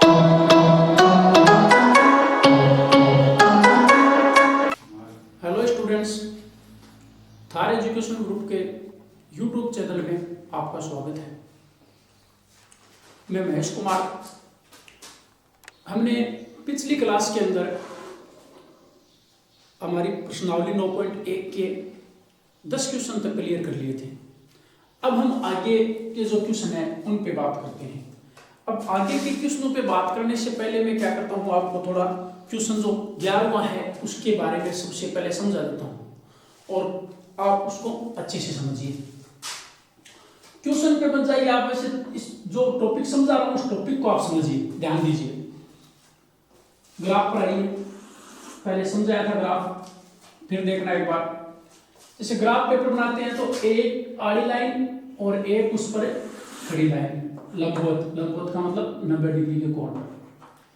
Hello students, Thar education group के YouTube channel में आपका स्वागत है। मैं महेश कुमार। हमने पिछली क्लास के अंदर हमारी प्रश्नावली 9.1 के 10 क्वेश्चन तक क्लियर कर लिए थे। अब हम आगे के जो क्वेश्चन है उन पे बात करते हैं। अब आगे के क्वेश्चनों पे बात करने से पहले मैं क्या करता हूँ, आपको थोड़ा क्वेश्चन जो 11वां है उसके बारे में सबसे पहले समझा देता हूँ और आप उसको अच्छे से समझिए। क्वेश्चन पे बन जाइए आप। वैसे इस जो टॉपिक समझा रहा हूँ उस टॉपिक को आप समझिए, ध्यान दीजिए। ग्राफ पर आइए। पहले समझाया था ग्राफ, फिर देखना एक बार। जैसे ग्राफ पेपर बनाते हैं तो एक आड़ी लाइन और एक उस पर खड़ी लाइन, लंबवत का मतलब 90 डिग्री के कोण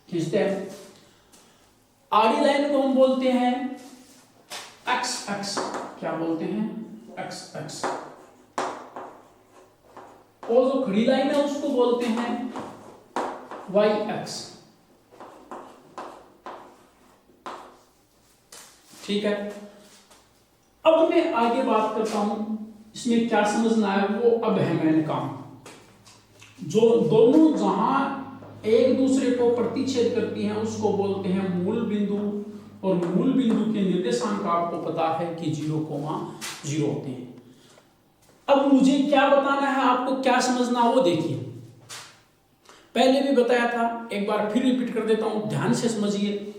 खींचते हैं। आड़ी लाइन को हम बोलते हैं एक्स एक्स। क्या बोलते हैं? X x. और जो खड़ी लाइन है उसको बोलते हैं वाई एक्स। ठीक है। अब मैं आगे बात करता हूं, इसमें क्या समझना है वो अब है मैंने काम। जो दोनों जहां एक दूसरे को प्रतिच्छेद करती हैं उसको बोलते हैं मूल बिंदु, और मूल बिंदु के निर्देशांक आपको पता है कि 0,0 होते हैं। अब मुझे क्या बताना है, आपको क्या समझना वो देखिए। पहले भी बताया था, एक बार फिर रिपीट कर देता हूं, ध्यान से समझिए।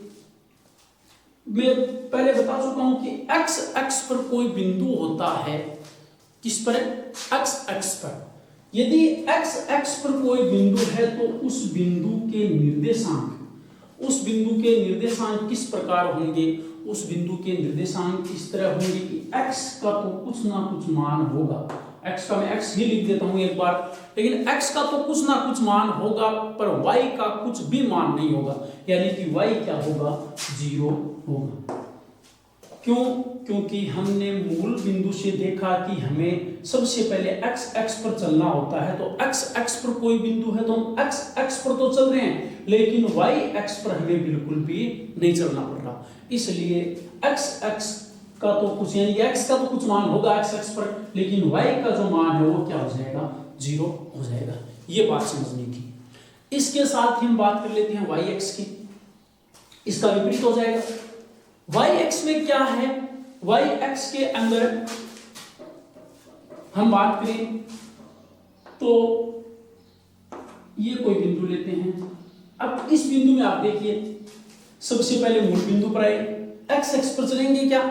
मैं पहले बता चुका हूं कि एक्स एक्स पर कोई बिंदु होता है। किस पर? एक्स एक्स पर। यदि एक्स एक्स पर कोई बिंदु है तो उस बिंदु के निर्देशांक किस प्रकार होंगे? उस बिंदु के निर्देशांक इस तरह होंगे कि x का तो कुछ ना कुछ मान होगा। x का मैं x ही लिख देता हूं एक बार, लेकिन x का तो कुछ ना कुछ मान होगा पर y का कुछ भी मान नहीं होगा, यानी कि y क्या होगा? 0 होगा। क्यों? क्योंकि हमने मूल बिंदु से देखा कि हमें सबसे पहले x x पर चलना होता है। तो x x पर कोई बिंदु है तो हम x x पर तो चल रहे हैं, लेकिन y x पर हमें बिल्कुल भी नहीं चलना पड़ रहा। इसलिए x x का तो कुछ, यानी x का तो कुछ मान होगा x x पर, लेकिन y का जो मान है वो क्या हो जाएगा? 0 हो जाएगा। ये बात समझने की। इसके साथ ही हम बात कर लेते हैं y x की। इसका विपरीत हो जाएगा। y x में क्या है? y x के अंदर हम बात करें तो ये कोई बिंदु लेते हैं। अब इस बिंदु में आप देखिए, सबसे पहले मूल बिंदु पर आए, x x पर चलेंगे क्या?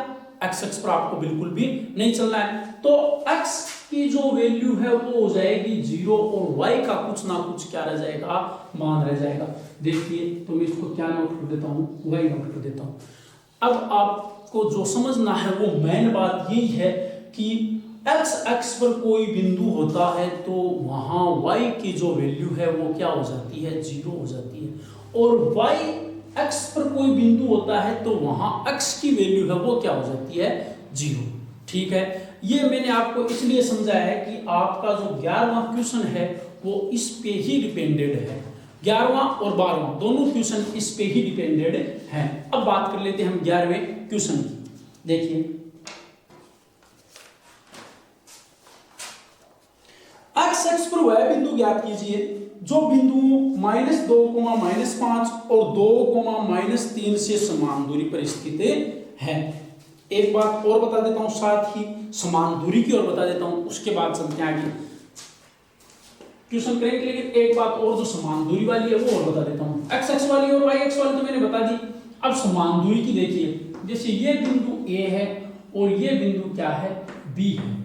x x पर आपको बिल्कुल भी नहीं चलना है। तो x की जो वैल्यू है वो हो जाएगी 0 और y का कुछ ना कुछ क्या रह जाएगा? मान रह जाएगा। देखिए, तो मैं इसको क्या नोट कर देता हूं? y नोट कर देता हूं। अब आपको जो समझना है वो मेन बात यही है कि x x पर कोई बिंदु होता है तो वहां y की जो वैल्यू है वो क्या हो जाती है? 0 हो जाती है। और y x पर कोई बिंदु होता है तो वहां x की वैल्यू है वो क्या हो जाती है? 0। ठीक है। ये मैंने आपको इसलिए समझाया है कि आपका जो 11वां क्वेश्चन है वो इस पे ही डिपेंडेड है। 11वां और 12वां दोनों क्वेश्चन इस पे ही डिपेंडेड हैं। अब बात कर लेते हैं हम 11वें क्वेश्चन की। देखिए, x x पर वह बिंदु ज्ञात कीजिए जो बिंदु -2, -5 और 2, -3 से समान दूरी पर स्थित है। एक बात और बता देता हूं, साथ ही समान दूरी की और बता देता हूं, उसके बाद चलते हैं आगे क्वेश्चन करेंगे। लेकिन एक बात और जो समान दूरी वाली है वो और बता देता हूं। x x वाली और y x वाली तो मैंने बता दी। अब समान दूरी की देखिए, जैसे ये बिंदु A है और ये बिंदु क्या है? B है।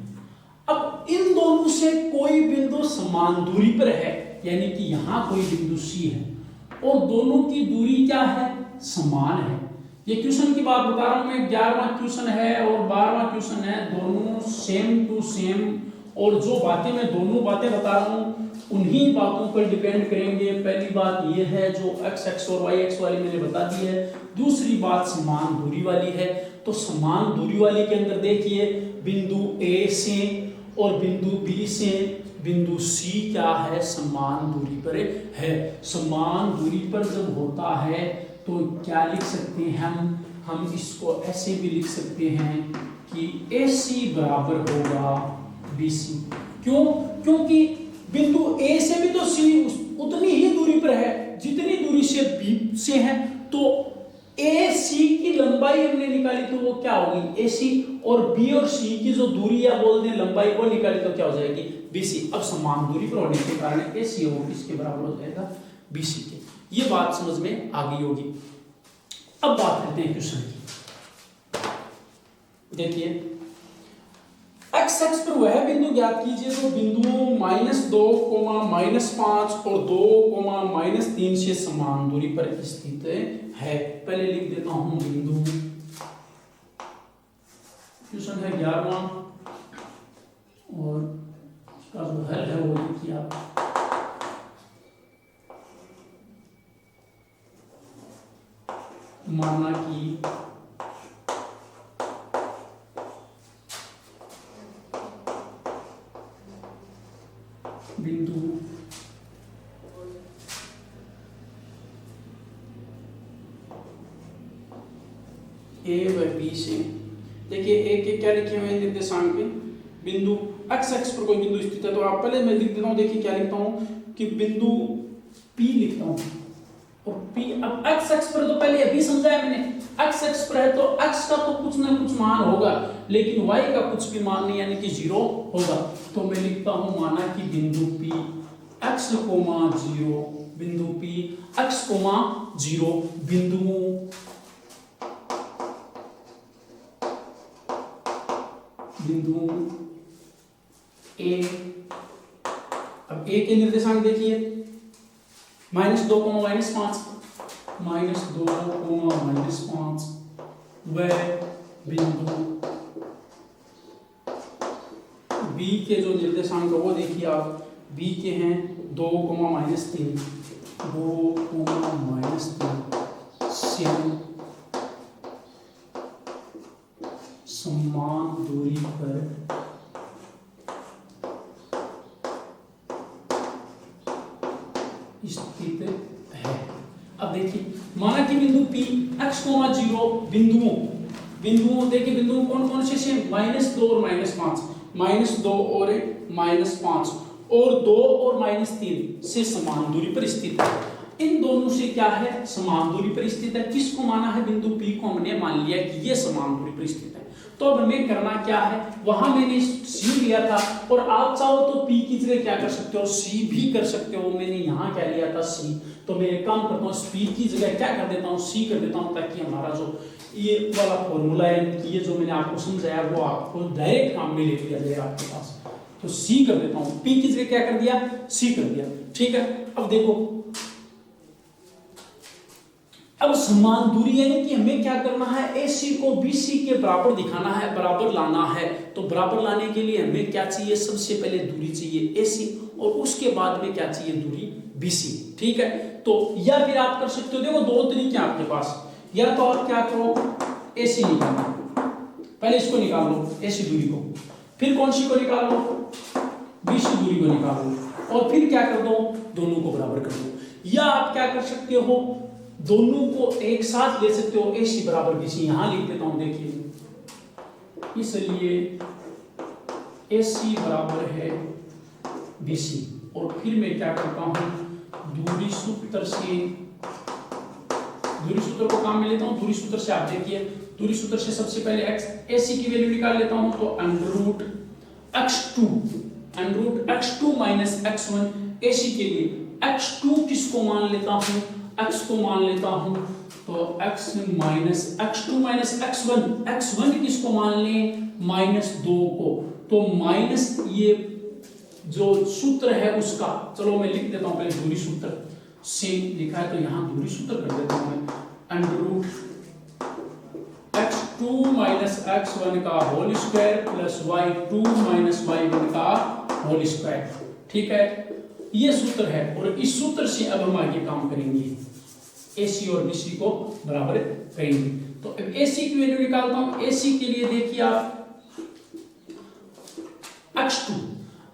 अब इन दोनों से कोई बिंदु समान दूरी पर है, यानी कि यहां कोई बिंदु C है और दोनों की दूरी क्या है? समान है। ये क्वेश्चन की बात बता रहा हूं मैं, 11वां क्वेश्चन है और 12वां क्वेश्चन है, दोनों सेम टू सेम। और जो बातें मैं दोनों बातें बता रहा हूं उन्हीं बातों पर डिपेंड करेंगे। पहली बात ये है जो x x और y x वाली मैंने बता दी है। दूसरी बात समान दूरी वाली है। तो समान दूरी वाली के अंदर देखिए, बिंदु A से और बिंदु B से बिंदु सी क्या है, समान दूरी पर है। समान दूरी पर जब होता है तो क्या लिख सकते हैं हम इसको ऐसे भी लिख सकते हैं कि AC बराबर होगा BC। क्यों? क्योंकि बिंदु A से भी तो C उतनी ही दूरी पर है जितनी दूरी से B से है। तो AC की लंबाई हमने निकाली तो वो क्या होगी AC, और B और C की जो दूरी है बोल दें लंबाई वो निकाली तो क्या हो जाएगी BC। अब समान दूरी पर होने के कारण AC वो किसके बराबर हो जाएगा BC के। ये बात समझ में आ गई होगी। अब बात करते हैं क्वेश्चन की। देखिए x एक्स पर वह बिंदु ज्ञात कीजिए जो बिंदुओं -2, -5 और 2, -3 से समान दूरी पर स्थित है। पहले लिख देता हूं बिंदु, क्वेश्चन है 11वां और इसका जो हल है वो लिखिए आप। माना कि बिंदु A व B से, देखिए A के क्या लिखे हुए हैं निर्देशांक में, बिंदु x एक्स पर कोई बिंदु स्थित है तो आप पहले मैं लिख देता हूं। देखिए क्या लिखता हूं कि बिंदु P लिखता हूं और P, अब x एक्स पर तो पहले अभी समझाया मैंने, x एक्स पर है तो x का तो कुछ ना कुछ मान होगा लेकिन y का कुछ भी मान नहीं यानी कि 0 होगा। तो मैं लिखता हूं माना कि बिंदु P x, 0, बिंदु P x, 0 बिंदुओं A। अब A के निर्देशांक देखिए -2, -5, -2, -5 वह बिंदु B के जो निर्देशांक है वो देखिए आप, B के हैं 2, -3, 2, -3 से समान दूरी पर स्थित है। अब देखिए माना कि बिंदु P x, 0 बिंदुओं देखिए बिंदुओं कौन कौन से -2 और -5, -2 और -5 और 2 और -3 से समान दूरी पर स्थित है। इन दोनों से क्या है समान दूरी पर स्थित है। किसको माना है बिंदु P को हमने मान लिया कि ये समान दूरी पर स्थित है। तो अब हमें करना क्या है, वहां मैंने C लिया था और आप चाहो तो P की जगह क्या कर सकते हो C भी कर सकते हो। मैंने यहाँ क्या लिया था C, तो मैं एक काम करता हूँ P की जगह क्या कर देता हूँ C कर देता हूँ ताकि हमारा जो ये वाला फॉर्मूला है ये जो मैंने आपको समझाया वो आपको डायरेक्ट काम में ले लिया जाए आपके पास। तो C कर देता हूँ, P की जगह क्या कर दिया C कर दिया। ठीक है, अब देखो अब समान दूरी यानी कि हमें क्या करना है AC को BC के बराबर दिखाना है, बराबर लाना है। तो बराबर लाने के लिए हमें क्या चाहिए, सबसे पहले दूरी चाहिए AC और उसके बाद में क्या चाहिए दूरी BC। ठीक है, तो या फिर आप कर सकते हो, देखो दो तरीके हैं आपके पास, या तो आप क्या करो AC निकालो, पहले इसको निकाल लो AC दूरी को, फिर कौन सी को निकाल लो BC दूरी को निकाल लो और फिर क्या कर दो दोनों को बराबर कर दो। या आप क्या कर सकते हो दोनों को एक साथ ले सकते हो AC बराबर BC। यहां लिख देता हूं देखिए, इसलिए AC बराबर है BC और फिर मैं क्या करता हूं दूरी सूत्र से, दूरी सूत्र को काम में लेता हूं। दूरी सूत्र से आप देखिए, दूरी सूत्र से सबसे पहले AC की वैल्यू निकाल लेता हूं तो √x2 माइनस x1 AC के लिए x2 किसको मान लेता हूं x को मान लेता हूं तो x minus x2 minus x1 किसको मान लें -2 को। तो माइनस ये जो सूत्र है उसका, चलो मैं लिख देता हूं पहले दूरी सूत्र से लिखा है तो यहां दूरी सूत्र कर देता हूं मैं √x2 माइनस x1 का whole square plus y2 minus y1 का होल स्क्वायर। ठीक है, ये सूत्र है और इस सूत्र से अब हम आगे काम करेंगे, AC और BC को बराबर करेंगे। तो अब AC की वैल्यू निकालता हूं। AC के लिए देखिए आप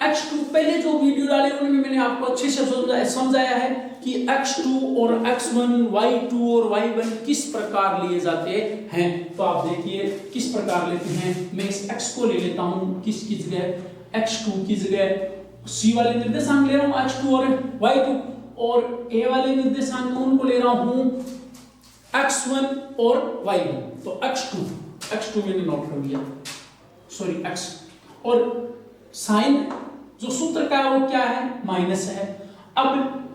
x2 पहले जो वीडियो डाले उनमें मैंने आपको अच्छे से समझाया है कि x2 और x1, y2 और y1 किस प्रकार लिए जाते हैं। तो आप देखिए किस प्रकार लेते हैं। मैं इस x को ले लेता हूं किसकी जगह, x2 की जगह c वाले निर्देशांक ले रहा हूं x2 और y2, और a वाले निर्देशांक उनको ले रहा हूं x1 और y1। तो x2 मैंने नोट कर लिया, सॉरी x, और साइन जो सूत्र का है वो क्या है, माइनस है। अब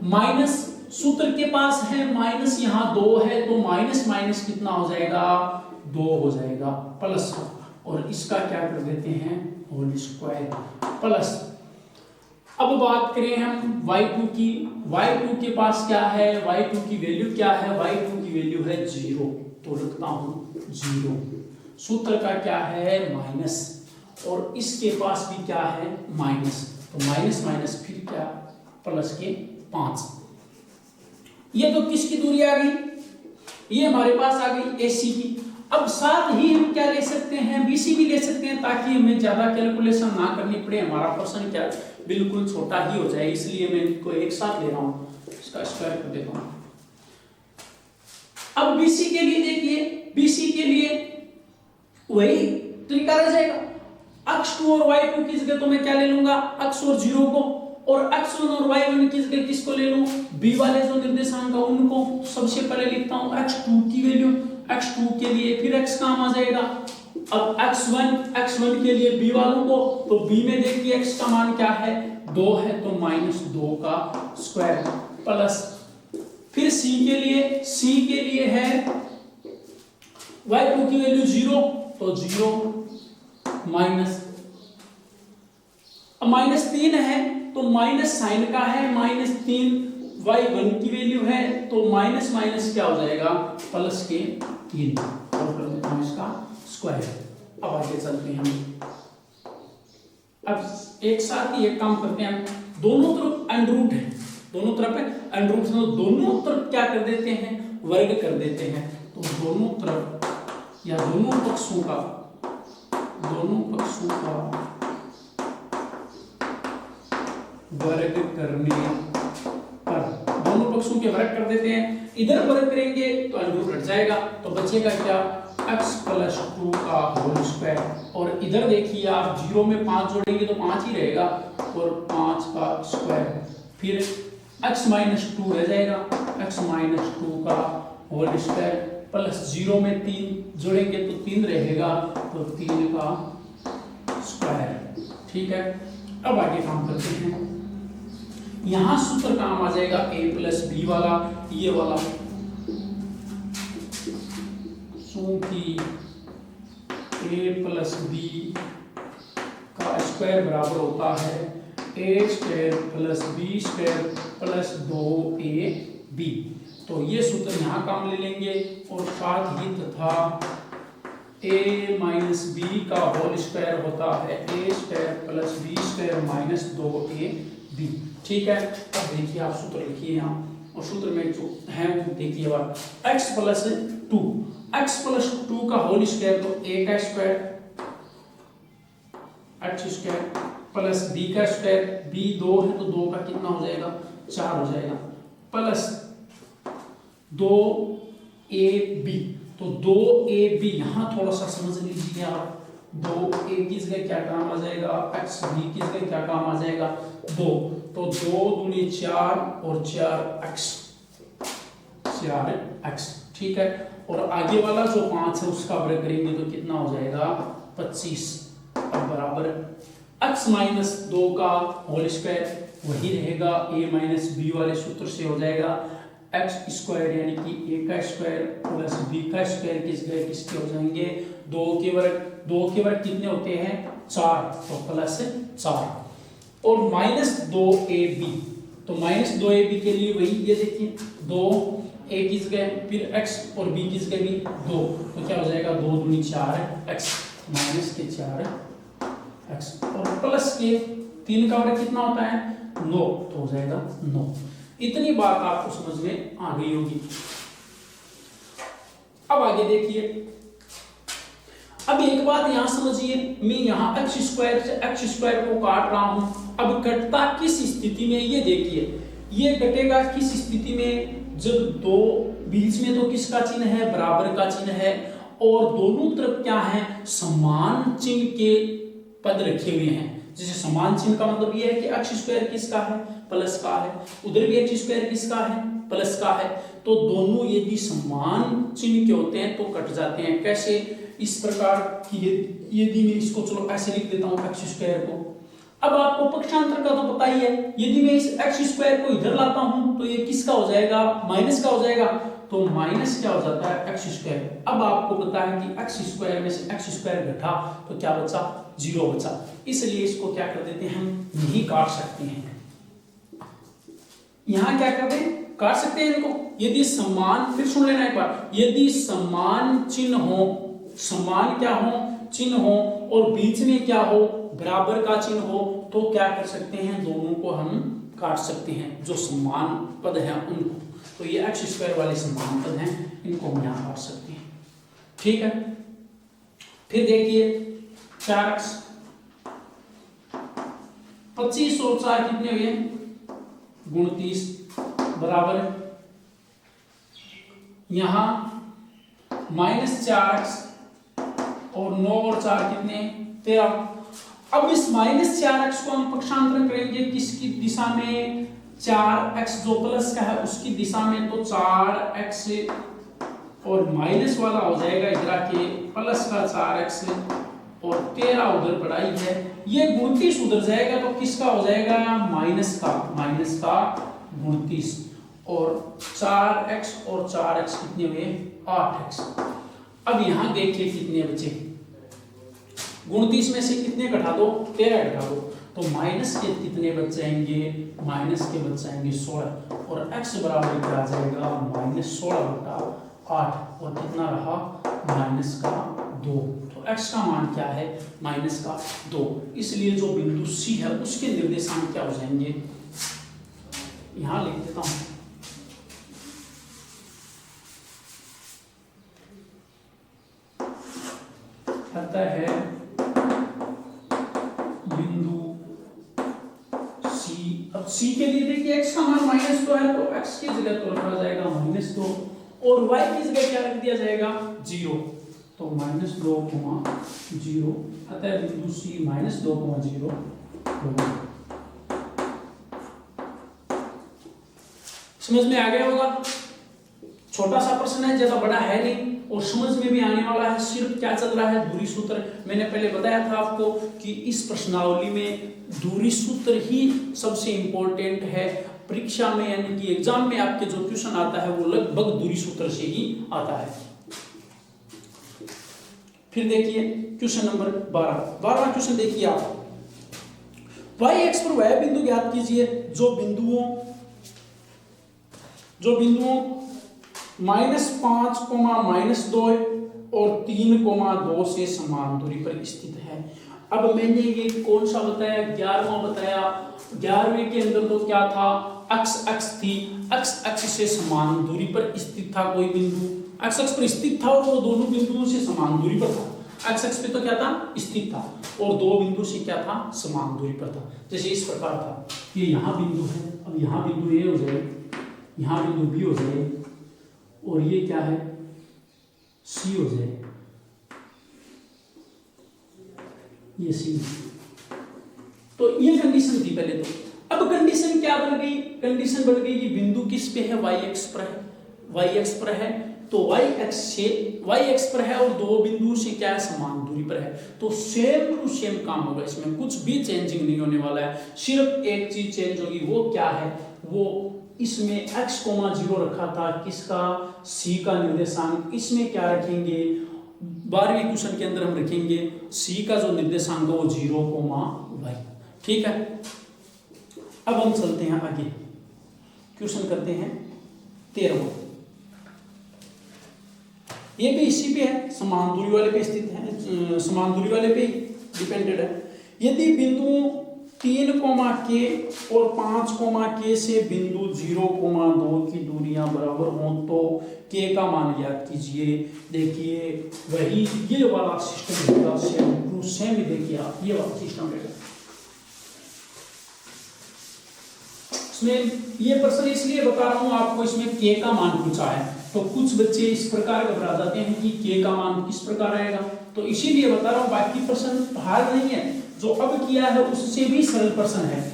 माइनस सूत्र के पास है माइनस, यहां 2 है तो माइनस माइनस कितना हो जाएगा, 2 हो जाएगा, प्लस, और इसका क्या कर देते हैं होल स्क्वायर प्लस। अब बात करें हम y2 की, y2 के पास क्या है, y2 की वैल्यू क्या है, y2 की वैल्यू है 0, तो लिखता हूं 0। सूत्र का क्या है माइनस, और इसके पास भी क्या है माइनस, तो माइनस माइनस फिर क्या प्लस के 5। ये तो किसकी दूरी आ गई, ये हमारे पास आ गई AC की। अब साथ ही हम क्या ले सकते हैं, BC भी ले सकते हैं, ताकि हमें ज्यादा कैलकुलेशन ना करनी पड़े, हमारा क्वेश्चन क्या बिल्कुल छोटा ही हो जाए, इसलिए मैं इनको एक साथ ले रहा हूं, इसका स्क्वायर कर देता हूं। अब BC के लिए देखिए, BC के लिए वही तरीका रह जाएगा, x2 और y2 की जगह तो मैं क्या ले लूंगा x और 0 को, और x1 और y1 की जगह किसको ले लूं, b वाले जो निर्देशांक है उनको। सबसे पहले लिखता हूं x2 की वैल्यू, x2 के लिए फिर x काम आ जाएगा। अब x1 के लिए b वालों को, तो b में देखिए x का मान क्या है 2 है, तो -2 का स्क्वायर प्लस, फिर c के लिए है y2 की वैल्यू 0, तो 0 माइनस, अब -3 है तो माइनस साइन का है -3, y1 की वैल्यू है तो माइनस माइनस क्या हो जाएगा प्लस के 3, और कर देता हूं इसका स्क्वायर। अब आगे चलते हैं हम, अब एक साथ ही एक काम करते हैं, दोनों तरफ अंडर रूट है, दोनों तरफ है अंडर रूट, तो दोनों तरफ क्या कर देते हैं वर्ग कर देते हैं, तो दोनों तरफ या दोनों पक्षों का वर्ग करने पर, दोनों पक्षों के वर्ग कर देते हैं, इधर वर्ग करेंगे तो अंडर रूट हट जाएगा, तो बचेगा क्या x + 2 का होल स्क्वायर, और इधर देखिए आप 0 में 5 जोड़ेंगे तो 5 ही रहेगा, और 5 का स्क्वायर, फिर x - 2 रह जाएगा, x - 2 का होल स्क्वायर प्लस 0 में 3 जोड़ेंगे तो 3 रहेगा, तो 3 का स्क्वायर। ठीक है, अब आगे काम करते हैं, यहां सूत्र काम आ जाएगा a + b वाला, ये वाला, क्योंकि a + b का स्क्वायर बराबर होता है a² + b² + 2ab, तो ये सूत्र यहाँ काम ले लेंगे, और साथ ही तथा a - b का होल स्क्वायर होता है a² + b² - 2ab। ठीक है, अब देखिए आप सूत्र लिखिए यहाँ, और सूत्र में जो है वो देखिए बात, x + 2 का होल स्क्वायर, तो a का स्क्वायर x² प्लस b का स्क्वायर, b 2 है तो 2 का कितना हो जाएगा 4 हो जाएगा, प्लस 2ab, तो 2ab यहाँ थोड़ा सा समझ लीजिए आप, 2a की जगह क्या काम आ जाएगा x, b की जगह क्या काम आ जाएगा 2, तो 2 दूनी 4 और 4x। ठीक है, और आगे वाला जो 5 है उसका वर्ग करेंगे तो कितना हो जाएगा 25, अब बराबर x - 2 का होल स्क्वायर वही रहेगा, a - b वाले सूत्र से हो जाएगा x² यानी कि a का स्क्वायर प्लस b का स्क्वायर की जगह किसके हो जाएंगे 2 के वर्ग कितने होते हैं 4, तो प्लस 4, और -2ab, तो -2ab के लिए वही ये देखिए 2a की जगह फिर x और b की जगह भी 2, तो क्या हो जाएगा 2 दूनी 4x -4x, और प्लस के 3 का वर्ग कितना होता है 9, तो हो जाएगा 9। इतनी बात आपको समझ में आ गई होगी। अब आगे देखिए, अब एक बात यहां समझिए, मैं यहां x² से x² को काट रहा हूं, अब कटता किस स्थिति में, ये देखिए, ये कटेगा किस स्थिति में, जब दो बीच में तो किसका चिन्ह है, बराबर का चिन्ह है, और दोनों तरफ क्या है, समान चिन्ह के पद रखे हुए हैं। जैसे समान चिन्ह का मतलब ये है कि x स्क्वायर किसका है, प्लस का है, उधर भी x स्क्वायर किसका है, प्लस का है, तो दोनों यदि समान चिन्ह के होते हैं तो कट जाते हैं। कैसे, इस प्रकार की, यदि मैं इसको चलो ऐसे लिख देता हूँ x स्क्वायर को। अब आपको पक्षांतर का तो पता ही है, यदि मैं इस x स्क्वायर को इधर लाता हूं तो ये किसका हो जाएगा, माइनस का हो जाएगा, तो माइनस क्या हो जाता है, x स्क्वायर। अब आपको पता है कि x स्क्वायर में से x स्क्वायर घटा तो क्या बचा, 0 बचा, इसलिए इसको क्या कर देते हैं, हम यही काट सकते हैं। यहां क्या कर दें, काट सकते हैं इनको। यदि समान, फिर सुन लेना एक बार, यदि समान चिन्ह हो, समान क्या हो, चिन्ह हो, और बीच में क्या हो, बराबर का चिन्ह हो, तो क्या कर सकते हैं, दोनों को हम काट सकते हैं, जो समान पद है उनको। तो ये x स्क्वायर वाले समान पद हैं, इनको हम यहाँ काट सकते हैं। ठीक है, फिर देखिए 4x, 25 और 4 कितने हुए, 29, बराबर यहां -4x और 9 और 4 कितने, 13। अब इस -4x को हम पक्षांतरण करेंगे किसकी दिशा में, 4x जो प्लस का है उसकी दिशा में, तो 4x और माइनस वाला हो जाएगा इधर आके प्लस का 4x और 13 उधर पढ़ाई है, ये 29 उधर जाएगा तो किसका हो जाएगा, माइनस का 29, और 4x और 4x कितने हुए, 8x। अब यहां देखिए कितने बचे, 29 में से कितने घटा दो, 13 घटा दो, तो माइनस के कितने बच जाएंगे, माइनस के बच जाएंगे 16, और x बराबर क्या आ जाएगा, -16/8, और कितना रहा, -2। तो x का मान क्या है, -2। इसलिए जो बिंदु C है उसके निर्देशांक क्या हो जाएंगे, यहां लिख देता हूं, कहता है बिंदु C। अब C के लिए देखिए x का मान -2 है, तो x की जगह तो रखा जाएगा -2, और y की जगह क्या रख दिया जाएगा, 0, तो -2,0, अतः बिंदु C -2,0 होगा। समझ में आ गया होगा, छोटा सा प्रश्न है, ज्यादा बड़ा है नहीं, और समझ में भी आने वाला है। सिर्फ क्या चल रहा है, दूरी सूत्र। मैंने पहले बताया था आपको कि इस प्रश्नावली में दूरी सूत्र ही सबसे इंपॉर्टेंट है परीक्षा में, यानी कि एग्जाम में आपके जो क्वेश्चन आता है वो लगभग दूरी सूत्र से ही आता है। फिर देखिए क्वेश्चन नंबर 12वां क्वेश्चन देखिए आप, y एक्स पर वह बिंदु ज्ञात कीजिए जो बिंदुओं -5, -2 और 3,2 से समान दूरी पर स्थित है। अब मैंने ये कौन सा बताया, 11वां बताया। 11वें के अंदर तो क्या था, x थी, x से समान दूरी पर स्थित था कोई बिंदु, x पर स्थित था और वो दोनों बिंदुओं से समान दूरी पर था। x पे तो क्या था, स्थित था, और दो बिंदु से क्या था, समान दूरी पर था। जैसे इस प्रकार था, ये यहाँ बिंदु है, अब यहाँ बिंदु A हो जाए, यहाँ बिंदु B हो जाए, और ये क्या है, C हो जाए, ये C। तो ये कंडीशन थी पहले तो। अब कंडीशन क्या बन गई, कंडीशन बन गई कि बिंदु किस पे है, y एक्स पर है, y एक्स पर है, तो y एक्स पर है और दो बिंदु से क्या है, समान दूरी पर है, तो सेम टू सेम काम होगा, इसमें कुछ भी चेंजिंग नहीं होने वाला है। सिर्फ एक चीज चेंज होगी, वो क्या है, वो इसमें x, 0 रखा था किसका, C का निर्देशांक, इसमें क्या रखेंगे, 12वें क्वेश्चन के अंदर हम रखेंगे C का जो निर्देशांक है वो 0,y। ठीक है, अब हम चलते हैं आगे, क्वेश्चन करते हैं 13वां। ये भी इसी पे है, समान दूरी वाले पे स्थित है, समान दूरी वाले पे डिपेंडेड है। यदि बिंदुओं 3,k और 5,k से बिंदु 0,2 की दूरियां बराबर हों तो k का मान ज्ञात कीजिए। देखिए वही ये वाला सिस्टम रहेगा, सेम टू सेम। देखिए आप ये वाला सिस्टम रहेगा, इसमें ये प्रश्न इसलिए बता रहा हूँ आपको, इसमें के का मान पूछा है, तो कुछ बच्चे इस प्रकार घबरा जाते हैं कि के का मान किस प्रकार आएगा, तो इसीलिए बता रहा हूँ। बाकी प्रश्न हार्ड नहीं है, जो अब किया है उससे भी सरल प्रश्न है।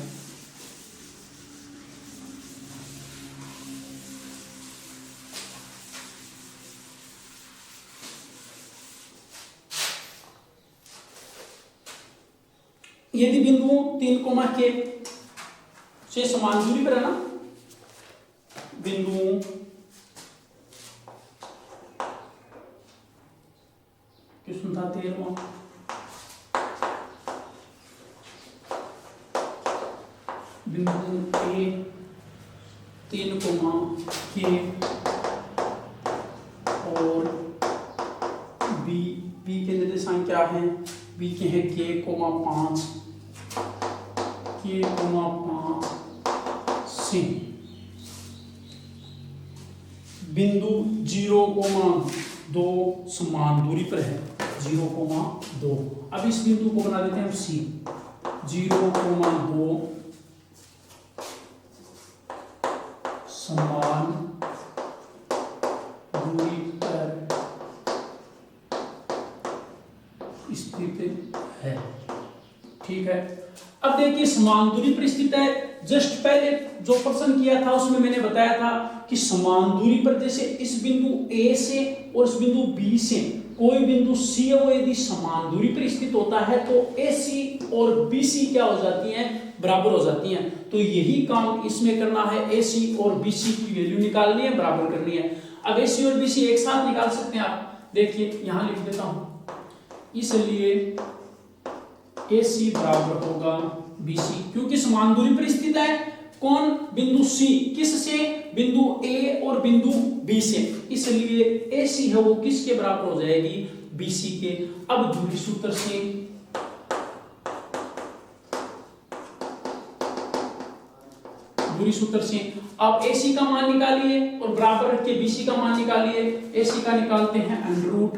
यदि बिंदुओं 3, के से समान दूरी पर है ना, बिंदुओं क्वेश्चन था 13वां, बिंदु ए 3, के और बी के निर्देशांक क्या है, बी के हैं के, 5, के, 5 से बिंदु 0,2 समान दूरी पर है, 0,2। अब इस बिंदु को बना देते हैं सी, 0,2 समान दूरी पर स्थित है। ठीक है, अब देखिए समान दूरी पर स्थित है। जस्ट पहले जो प्रश्न किया था उसमें मैंने बताया था कि समान दूरी पर, जैसे इस बिंदु ए से और इस बिंदु बी से कोई बिंदु सी है, वो यदि समान दूरी पर स्थित होता है तो ए सी और बी सी क्या हो जाती हैं, बराबर हो जाती हैं। तो यही काम इसमें करना है, ए सी और बी सी की वैल्यू निकालनी है, बराबर करनी है। अब ए सी और बी सी एक साथ निकाल सकते हैं आप, देखिए यहां लिख देता हूं, इसलिए ए सी बराबर होगा बी सी, क्योंकि समान दूरी पर स्थित है। कौन, बिंदु सी, किस से, बिंदु ए और बिंदु बी से, इसलिए ए सी है वो किसके बराबर हो जाएगी, बी सी के। अब दूरी सूत्र से आप ए सी का मान निकालिए और बराबर रख के बी सी का मान निकालिए। ए सी का निकालते हैं under root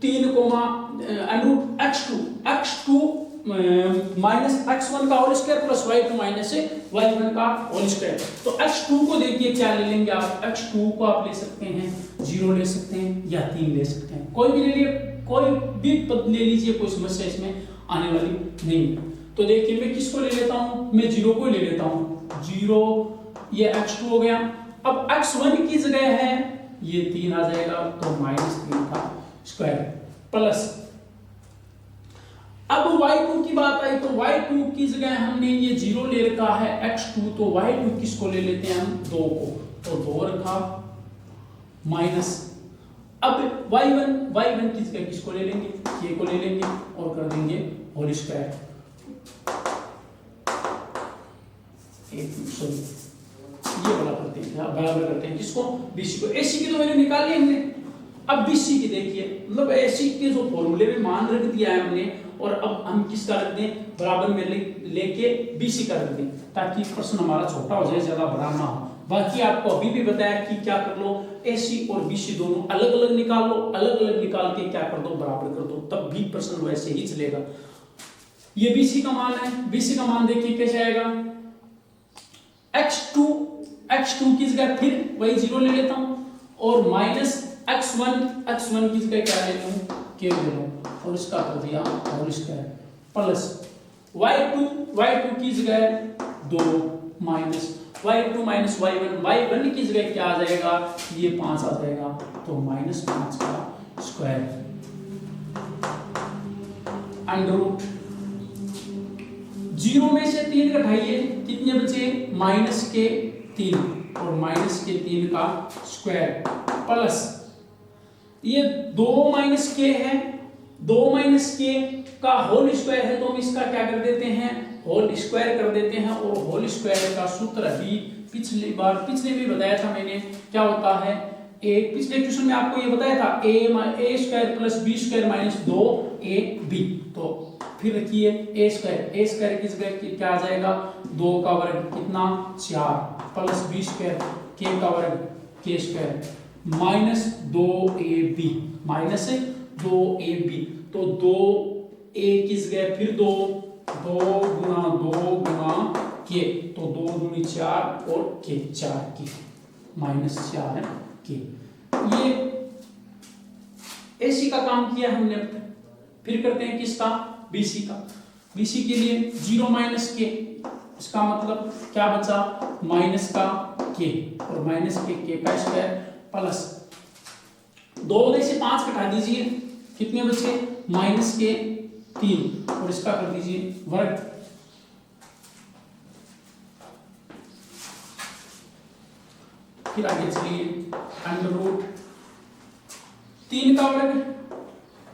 3, x2 minus x1 का whole square plus y2 minus y1 का होल स्क्वायर। तो x2 को देखिए क्या ले लेंगे आप, x2 को आप ले सकते हैं 0 ले सकते हैं या 3 ले सकते हैं, कोई भी ले लिए, कोई भी पद ले लीजिए, कोई समस्या इसमें आने वाली नहीं। तो देखिए मैं किसको ले लेता हूं, मैं 0 को ले लेता हूं, 0 ये x2 हो गया। अब x1 की जगह है ये 3 आ जाएगा, तो -3 का स्क्वायर प्लस, अब y2 की बात आई तो y2 की जगह हमने ये 0 ले रखा है, x2, तो y2 किसको ले लेते हैं हम, 2 को, तो 2 रखा माइनस, अब y1 की जगह किसको ले लेंगे, k को ले लेंगे और कर देंगे होल स्क्वायर। ये वाला करते हैं, बराबर करते हैं किसको, bc को। ac की तो वैल्यू निकाली हमने, अब bc की देखिए, मतलब ac के जो फॉर्मूले में मान रख दिया है हमने, और अब हम किसका रख दें, बराबर में लेके bc का रख दें, ताकि प्रश्न हमारा छोटा हो जाए, ज्यादा बड़ा ना हो। बाकी आपको अभी भी बताया कि क्या कर लो, ac और bc दोनों अलग अलग निकाल लो, अलग अलग निकाल के क्या कर दो, बराबर कर दो, तब भी प्रश्न वैसे ही चलेगा। ये bc का मान है, bc का मान देखिए कैसे आएगा, x2 की जगह फिर वही 0 ले लेता हूं और माइनस x1 की जगह क्या ले लूं, k ले लूं और इसका कर दिया और इसका प्लस y2 की जगह 2 माइनस y2 माइनस y1 की जगह क्या आ जाएगा, ये 5 आ जाएगा, तो -5 का स्क्वायर अंडर रूट 0 में से 3 घटाइए, कितने बचे, -3 और -3 का स्क्वायर प्लस ये 2 -k है, 2 -k का होल स्क्वायर है, तो हम इसका क्या कर देते हैं, होल स्क्वायर कर देते हैं। और होल स्क्वायर का सूत्र अभी पिछले भी बताया था मैंने, क्या होता है, पिछले क्वेश्चन में आपको ये बताया था, a square plus b square minus 2ab। तो फिर रखिए a स्क्वायर की जगह क्या आ जाएगा, 2 का वर्ग कितना 4 प्लस b स्क्वायर k का वर्ग k स्क्वायर माइनस 2ab, तो 2a की जगह फिर 2 2 गुना 2 गुना के, तो 2 दूनी 4 और के 4 के -4 के। ये AC का काम किया हमने। फिर करते हैं किसका, BC का। BC के लिए 0 माइनस के, इसका मतलब क्या बचा, माइनस का के और माइनस के का स्क्वायर प्लस 2 में से 5 घटा दीजिए, कितने बचे, माइनस के 3 और इसका कर दीजिए वर्ग। फिर आगे चलिए, अंडर रूट 3 का वर्ग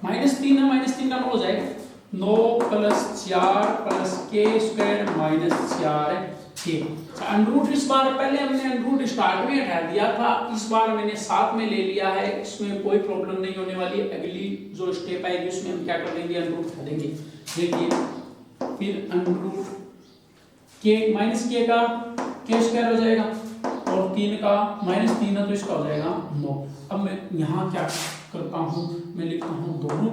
-3 है, -3 का 9 हो जाएगा, 9 + 4 + के स्क्वायर -4 के। अंडर रूट इस बार पहले हमने अंडर रूट स्टार्ट में हटा दिया था, इस बार मैंने साथ में ले लिया है, इसमें कोई प्रॉब्लम नहीं होने वाली। अगली जो स्टेप आएगी उसमें हम क्या कर लेंगे, अंडर रूट हटा देंगे। देखिए फिर अंडर रूट के माइनस के का के स्क्वायर हो जाएगा और 3 का -3 है तो इसका हो जाएगा 9। अब मैं यहाँ क्या करता हूँ, मैं लिखता हूँ दोनों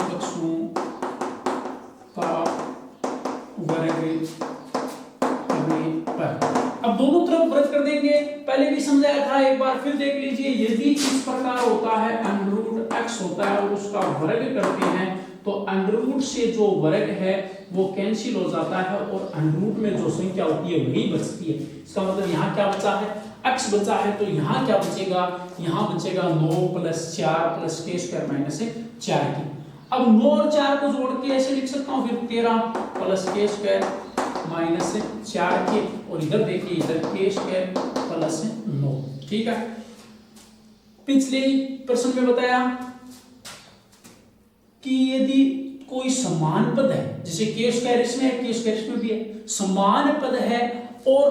पक्षों का वर्ग करने पर। अब दोनों तरफ वर्ग कर देंगे, पहले भी समझाया था, एक बार फिर देख लीजिए। यदि इस प्रकार होता है, अंडर रूट x होता है और उसका वर्ग करते हैं तो अंडर रूट से जो वर्ग है वो कैंसिल हो जाता है और अंडर रूट में जो संख्या होती है वही बचती है। इसका मतलब यहाँ क्या बचा है, x बचा है, तो यहाँ क्या बचेगा, यहाँ बचेगा 9 + 4 + के स्क्वायर -4 की। अब 9 और 4 को जोड़ के ऐसे लिख सकता हूँ, फिर 13 + के स्क्वायर -4 के, और इधर देखिए इधर के स्क्वायर +9। ठीक है, पिछले प्रश्न में बताया कि यदि कोई समान पद है, जैसे के स्क्वायर इसमें है, के स्क्वायर इसमें भी है, समान पद है और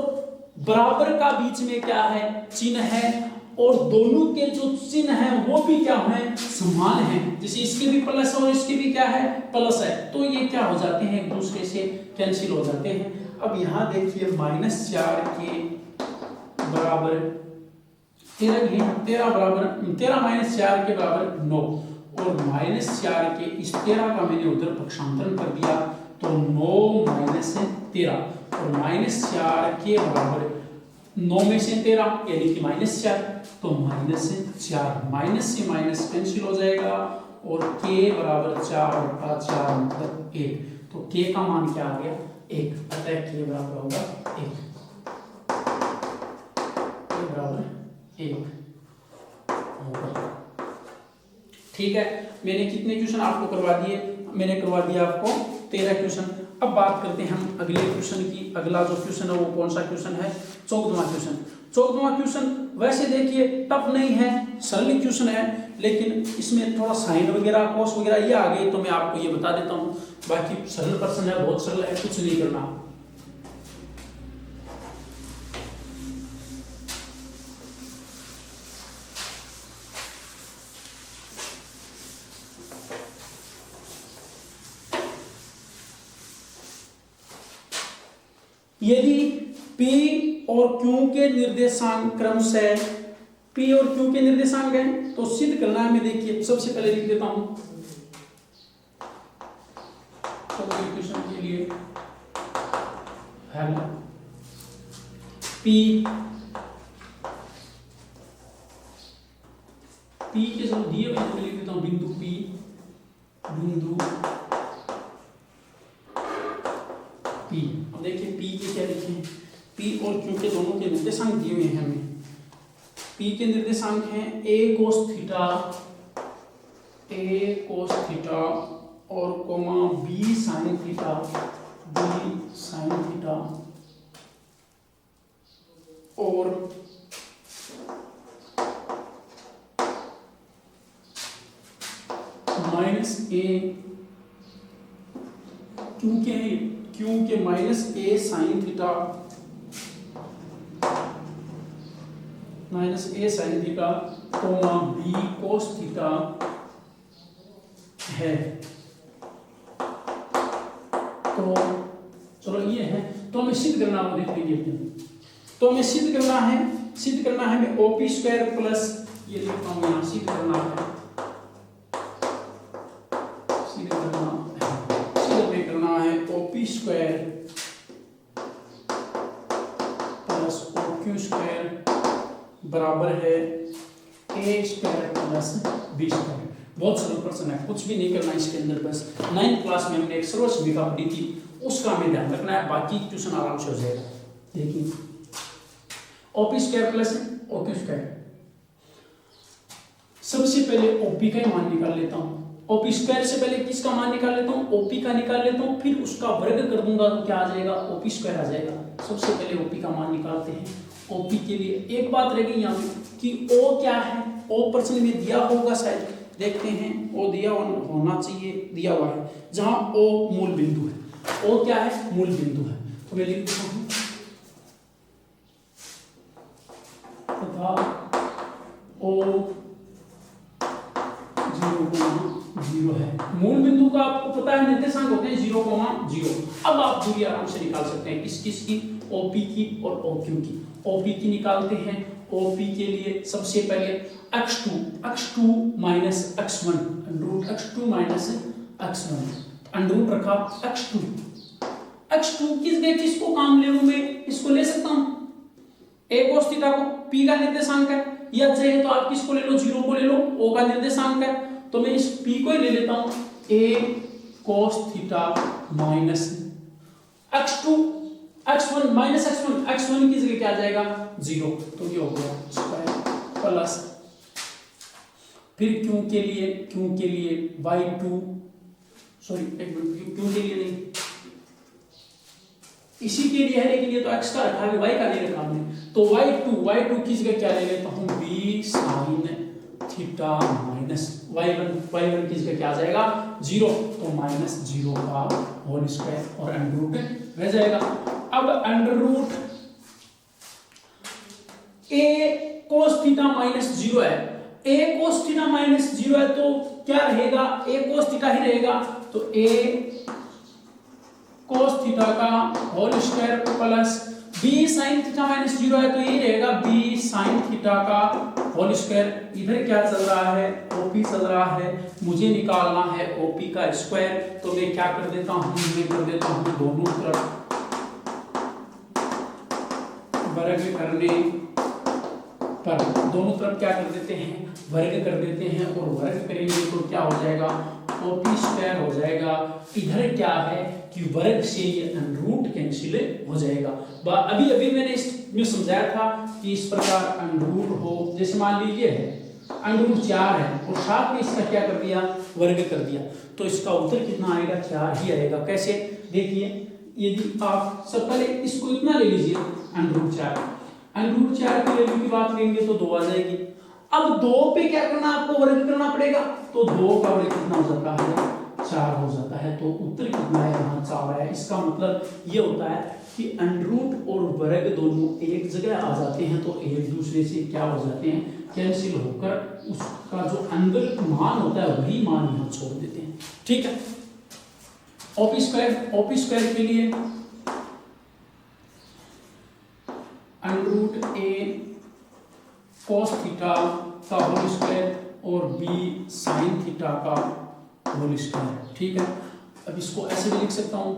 बराबर का बीच में क्या है, चिन्ह है, और दोनों के जो चिन्ह है वो भी क्या है, समान है, जैसे इसके भी प्लस और इसके भी क्या है, प्लस है, तो ये क्या हो जाते हैं, एक दूसरे से कैंसिल हो जाते हैं। अब यहाँ देखिए -4 के बराबर 13 बराबर 13 - 4 के बराबर 9 और -4 के इस 13 का मैंने उधर पक्षांतरण कर दिया तो 9 - 13 और -4 के बराबर 9 में से 13 यानी कि -4, तो -4 माइनस से माइनस कैंसिल हो जाएगा और k बराबर 4 बटा 4 मतलब 1, तो k का मान क्या आ गया, 1, अतः k बराबर होगा 1, k बराबर 1 होगा। ठीक है, मैंने कितने क्वेश्चन आपको करवा दिए, मैंने करवा दिया आपको 13 क्वेश्चन। अब बात करते हैं हम अगले क्वेश्चन की। अगला जो क्वेश्चन है वो कौन सा क्वेश्चन है, 14वां क्वेश्चन। 14वां क्वेश्चन वैसे देखिए टफ नहीं है, सरल क्वेश्चन है, लेकिन इसमें थोड़ा साइन वगैरह कॉस वगैरह ये आ गई तो मैं आपको ये बता देता हूँ। बाकी सरल प्रश्न है, बहुत सरल है, कुछ नहीं करना। यदि P और Q के निर्देशांक क्रमशः P और Q के निर्देशांक हैं तो सिद्ध करना है। मैं देखिए सबसे पहले लिख देता हूं क्वेश्चन के लिए है P के जो दिए हुए हैं लिख देता हूं बिंदु P, बिंदु P। अब देखिए P के क्या लिखे हैं, P और Q के दोनों के निर्देशांक दिए हुए हैं हमें। P के निर्देशांक हैं a cos थीटा और कोमा b sin थीटा और -a Q के -a sin theta coma b cos theta है। तो चलो ये है, तो हमें सिद्ध करना वो देख लीजिए। तो हमें सिद्ध करना है मैं OP स्क्वायर प्लस ये लिखता हूँ यहाँ, सिद्ध करना है प्लस ओ क्यू स्क्वायर बराबर है ए स्क्वायर प्लस बी स्क्वायर। बहुत सरल प्रश्न है, कुछ भी नहीं करना इसके अंदर, बस 9th क्लास में हमने एक सर्वसभ्यता पढ़ी थी, उसका हमें ध्यान रखना है, बाकी ट्यूशन आराम से हो जाएगा। देखिए OP square plus O Q square, सबसे पहले ओपी का मान निकाल लेता हूं। ओपी स्क्वायर से पहले किसका मान निकाल लेता हूं, ओपी का निकाल लेता हूं, फिर उसका वर्ग कर दूंगा तो क्या आ जाएगा, ओपी स्क्वायर आ जाएगा। सबसे पहले ओपी का मान निकालते हैं। ओपी के लिए एक बात रह गई यहाँ पे कि ओ क्या है, ओ प्रश्न में दिया होगा शायद, देखते हैं। ओ दिया होना चाहिए, दिया हुआ है, जहां ओ मूल बिंदु है। ओ क्या है, मूल बिंदु है, तो मैं लिख देता हूं तथा ओ 0,0 है। मूल बिंदु का आपको पता है निर्देशांक होते हैं 0,0। अब आप दूरी आराम से निकाल सकते हैं, किस किस की, ओपी की और ओक्यू की। ओपी की निकालते हैं। ओपी के लिए सबसे पहले x2 minus x1, under root x2 minus x1, under root रखा x2 किस गए, किसको काम ले लूं मैं, इसको ले सकता हूं a cos थीटा को, p का निर्देशांक है, या चाहे तो आप किसको ले लो, 0 को ले लो, o का निर्देशांक है, तो मैं इस p को ही ले लेता हूं, a cos theta minus x1 minus x1 की जगह क्या आ जाएगा 0, तो ये हो गया स्क्वायर प्लस, फिर क्यों के लिए y2, सॉरी एक मिनट, क्यों के लिए नहीं, इसी के लिए है, लेकिन ये तो x का रखा है, y का नहीं रखा हमने, तो y2 की जगह क्या ले लेता हूं, b sin theta minus y1 की जगह क्या आ जाएगा 0, तो माइनस 0 का होल स्क्वायर और अंडर रूट रह जाएगा। अब under root a cos theta minus 0 है, a cos थीटा माइनस 0 है, तो क्या रहेगा, a cos थीटा ही रहेगा, तो a cos थीटा का whole square plus b sin theta minus 0 है, तो ये रहेगा b sin थीटा का होल स्क्वायर। इधर क्या चल रहा है, OP चल रहा है, मुझे निकालना है OP का स्क्वायर, तो मैं क्या कर देता हूं, मैं कर देता हूं दोनों तरफ वर्ग करने पर, दोनों तरफ क्या कर देते हैं, वर्ग कर देते हैं, और वर्ग करेंगे तो क्या हो जाएगा, OP स्क्वायर हो जाएगा। इधर क्या है कि वर्ग से ये अंडरूट कैंसिल हो जाएगा। अभी मैंने इसमें समझाया था कि इस प्रकार अंडरूट हो, जैसे मान लीजिए है अंडरूट 4 है और साथ में इसका क्या कर दिया, वर्ग कर दिया, तो इसका उत्तर कितना आएगा, 4 ही आएगा। कैसे, देखिए, यदि आप सब पहले इसको इतना ले लीजिए, अंडरूट 4 की वैल्यू की बात करेंगे तो 2 आ जाएगी। अब 2 पे क्या करना, आपको वर्ग करना पड़ेगा, तो 2 का वर्ग कितना हो जाता है, 4 हो जाता है, तो उत्तर कितना है, यहाँ 4 है। इसका मतलब ये होता है कि अंडरूट और वर्ग दोनों एक जगह आ जाते हैं, तो एक दूसरे से क्या हो जाते हैं, कैंसिल होकर उसका जो अंदर मान होता है वही मान यहाँ छोड़ देते हैं। ठीक है, OP स्क्वायर के लिए अंडरूट a cos थीटा का होल स्क्वायर और b sin थीटा का होल स्क्वायर। ठीक है, अब इसको ऐसे भी लिख सकता हूं,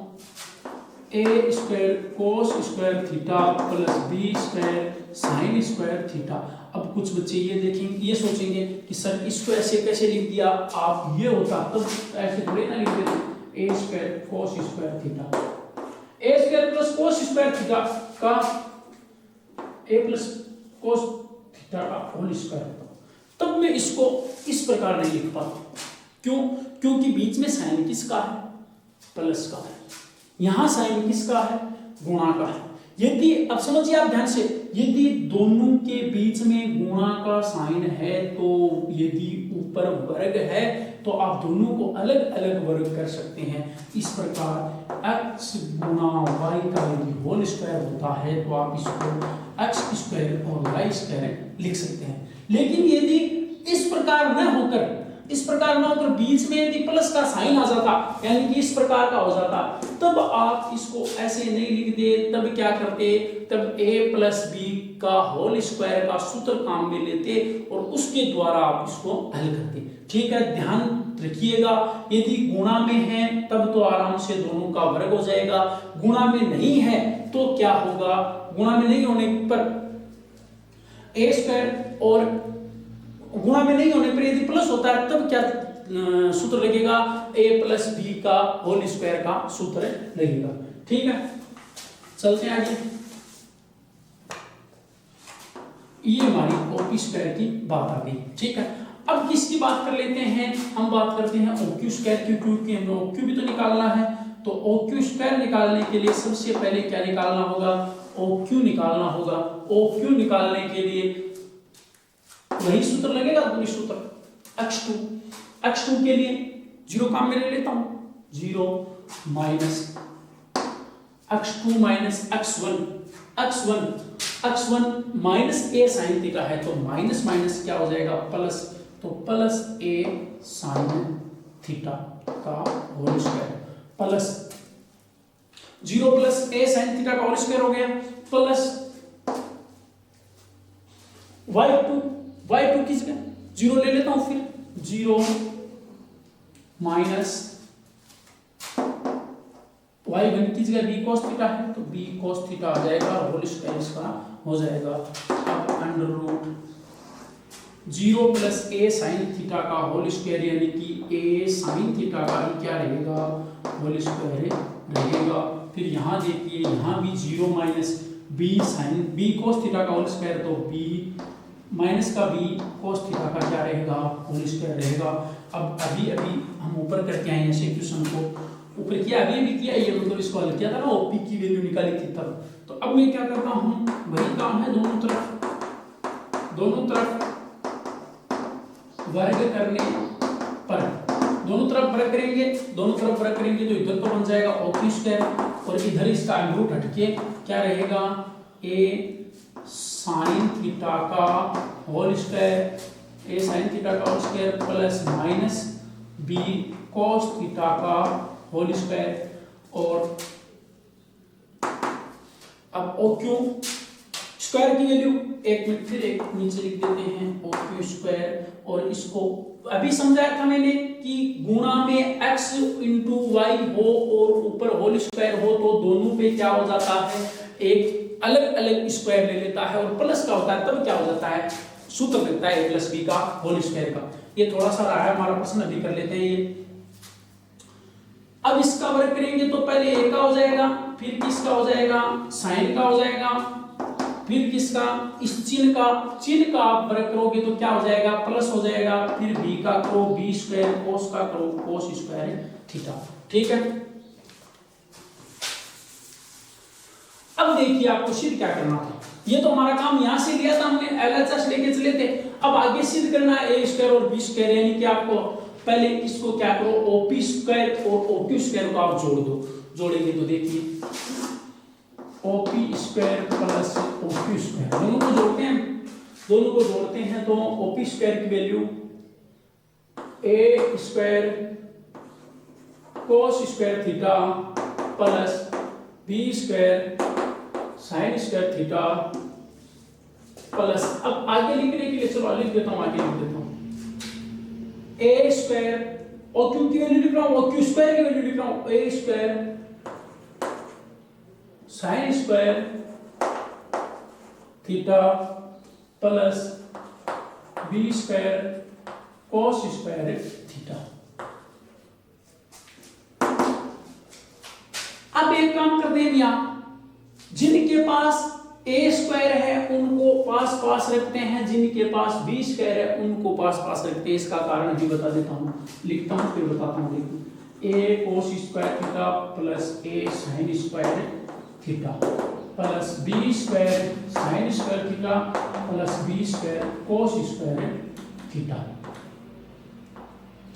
a square cos square theta plus b square sin square theta. अब कुछ बच्चे ये देखेंगे, ये सोचेंगे कि सर इसको ऐसे कैसे लिख दिया आप, ये होता तब ऐसे थोड़े ना लिख देते, a square cos square theta, a square plus cos square theta का a प्लस cos थीटा का होल स्क्वायर, तब मैं इसको इस प्रकार नहीं लिख पाता। क्यों, क्योंकि बीच में साइन किसका है, प्लस का है, यहां साइन किसका है, गुणा का है। यदि, अब समझिए आप ध्यान से, यदि दोनों के बीच में गुणा का साइन है, तो यदि ऊपर वर्ग है तो आप दोनों को अलग अलग वर्ग कर सकते हैं। इस प्रकार x गुणा y का यदि होल स्क्वायर होता है तो आप इसको x स्क्वायर और y स्क्वायर लिख सकते हैं। लेकिन यदि इस प्रकार न होकर बीच में यदि प्लस का साइन आ जाता, यानी कि इस प्रकार का हो जाता, तब आप इसको ऐसे नहीं लिखते, तब क्या करते, तब a प्लस बी का होल स्क्वायर का सूत्र काम में लेते और उसके द्वारा आप इसको हल करते। ठीक है, ध्यान रखिएगा, यदि गुणा में है तब तो आराम से दोनों का वर्ग हो जाएगा, गुणा में नहीं है तो क्या होगा, गुणा में नहीं होने पर ए स्क्वायर और गुणा में नहीं होने पर यदि प्लस होता है तब क्या सूत्र लगेगा, a प्लस बी का होल स्क्वायर का सूत्र लगेगा। ठीक है, चलते हैं आगे। ये हमारी OQ स्क्वायर की बात आ गई। ठीक है, अब किसकी बात कर लेते हैं, हम बात करते हैं OQ स्क्वायर की, क्योंकि हमें OQ भी तो निकालना है। तो OQ स्क्वायर निकालने के लिए सबसे पहले क्या निकालना होगा, OQ निकालना होगा। OQ निकालने के लिए वही सूत्र लगेगा, दूसरी सूत्र x2 के लिए 0 काम में ले लेता हूं, 0 minus x2 minus x1 minus a sine theta है तो माइनस माइनस क्या हो जाएगा प्लस, तो प्लस a साइन थीटा का whole square plus 0 plus a sine theta का होल स्क्वायर हो गया प्लस y2 किस जगह 0 ले लेता हूं, फिर 0 माइनस y1 की जगह b cos थीटा है तो b cos थीटा आ जाएगा और होल स्क्वायर इसका हो जाएगा। अब under root 0 plus a sine theta का होल स्क्वायर यानी कि a साइन थीटा का ही क्या रहेगा, होल स्क्वायर रहेगा। फिर यहाँ देखिए यहाँ भी 0 minus b sine b cos theta का होल स्क्वायर तो b माइनस का b cos थीटा का क्या रहेगा, होल स्क्वायर रहेगा। अब अभी हम ऊपर करके आए ऐसे क्वेश्चन को ऊपर किया, अभी भी किया, ये मतलब इसको हल किया था ना, OP की वैल्यू निकाली थी तब। तो अब मैं क्या करता हूँ, वही काम है, दोनों तरफ वर्ग करने पर दोनों तरफ वर्ग करेंगे तो इधर तो बन जाएगा OQ स्क्वायर और इधर इसका अंडर हटके क्या रहेगा, a साइन थीटा का whole square plus minus b cos theta का होल स्क्वायर। और अब OQ स्क्वायर की वैल्यू एक मिनट फिर एक नीचे लिख देते हैं OQ स्क्वायर, और इसको अभी समझाया था मैंने कि गुणा में x इंटू वाई हो और ऊपर होल स्क्वायर हो तो दोनों पे क्या हो जाता है, एक अलग अलग स्क्वायर ले लेता है और प्लस का होता है तब क्या हो जाता है, सूत्र लगता है a प्लस बी का होल स्क्वायर का। ये थोड़ा सा रहा है हमारा प्रश्न, अभी कर लेते हैं ये। अब इसका वर्ग करेंगे तो पहले a का हो जाएगा, फिर किसका हो जाएगा, साइन का हो जाएगा, फिर किसका, इस चिन्ह का आप वर्ग करोगे तो क्या हो जाएगा, प्लस हो जाएगा, फिर b का करो b स्क्वायर, cos का करो cos स्क्वायर थीटा। ठीक है, अब देखिए आपको सिद्ध क्या करना था, ये तो हमारा काम यहां से लिया था हमने, LHS लेके चले थे। अब आगे सिद्ध करना है a स्क्वायर और b स्क्वायर, यानी कि आपको पहले इसको क्या करो, OP स्क्वायर और OQ स्क्वायर को आप जोड़ दो। जोड़ेंगे तो देखिए OP square plus OQ square दोनों को जोड़ते हैं तो OP स्क्वायर की value a square cos square theta plus b square sine square theta plus, अब आगे लिखने के लिए चलो लिख देता हूं, आगे लिख देता हूं a स्क्वायर OQ की वैल्यू लिख रहा हूं, OQ स्क्वायर की वैल्यू लिख रहा हूं, a square sine square theta plus b square cos square theta. अब एक काम करते हैं भैया, जिनके पास a स्क्वायर है उनको पास पास रखते हैं, जिनके पास b स्क्वायर है उनको पास पास रखते हैं। इसका कारण भी बता देता हूं, लिखता हूं फिर बताता हूं। देखिए a cos square theta plus a sin square theta plus b square sin square theta plus b square cos square theta.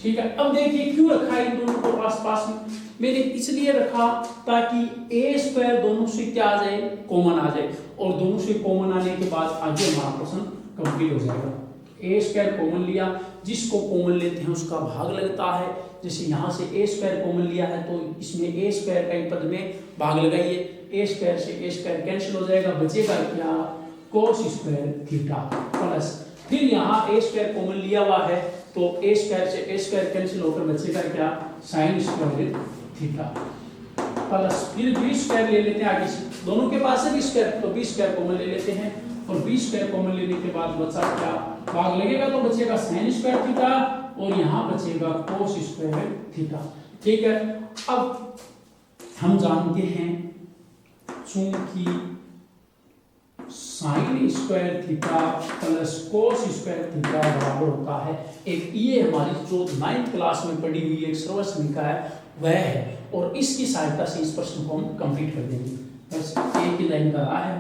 ठीक है, अब देखिए क्यों रखा है इन दोनों को पास पास में, मैंने इसलिए रखा ताकि a स्क्वायर दोनों से क्या आ जाए, कॉमन आ जाए, और दोनों से कॉमन आने के बाद आगे हमारा प्रश्न कंप्लीट हो जाएगा। a स्क्वायर कॉमन लिया, जिसको कॉमन लेते हैं उसका भाग लगता है। जैसे यहाँ से a स्क्वायर कॉमन लिया है तो इसमें a स्क्वायर का ही पद में भाग लगाइए, a स्क्वायर से a स्क्वायर कैंसिल हो जाएगा, बचेगा क्या, cos स्क्वायर थीटा प्लस, फिर यहाँ a स्क्वायर कॉमन लिया हुआ है तो a स्क्वायर से a स्क्वायर कैंसिल होकर बचेगा क्या, sin स्क्वायर थीटा। प्लस फिर बी स्क्वायर ले लेते हैं आगे से, दोनों के पास है बी स्क्वायर, तो बी स्क्वायर कॉमन ले लेते हैं और बी स्क्वायर कॉमन लेने के बाद बचा क्या, भाग लगेगा तो बचेगा sin स्क्वायर थीटा और यहाँ बचेगा cos स्क्वायर थीटा। ठीक है, अब हम जानते हैं चूंकि sin square theta plus cos square theta बराबर होता है एक, ये हमारी जो 9th क्लास में पढ़ी हुई एक सर्वसमीका है वह है, और इसकी सहायता से इस प्रश्न को हम कंप्लीट कर देंगे। बस एक ही लाइन का रहा है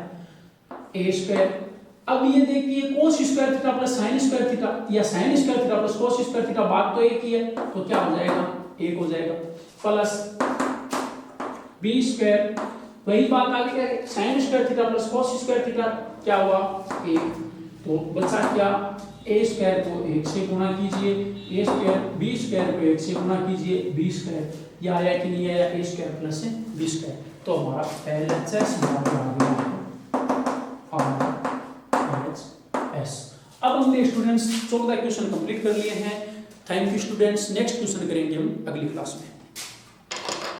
ए स्क्वायर। अब ये देखिए cos square theta plus sin square theta या sin square theta plus cos square theta, बात तो एक ही है, तो क्या हो जाएगा, एक हो जाएगा प्लस b स्क्वायर, वही बात आगे क्या है, sin square theta plus cos square theta क्या हुआ, एक, तो बचा क्या, a स्क्वायर को 1 से गुणा कीजिए, a स्क्वायर b स्क्वायर को 1 से गुणा कीजिए, b स्क्वायर, यह आया कि नहीं आया, a square plus b square, तो हमारा LHS बराबर आ गया RHS। अब हमने स्टूडेंट्स 14 क्वेश्चन कंप्लीट कर लिए हैं। Thank you students, next question करेंगे हम अगली क्लास में।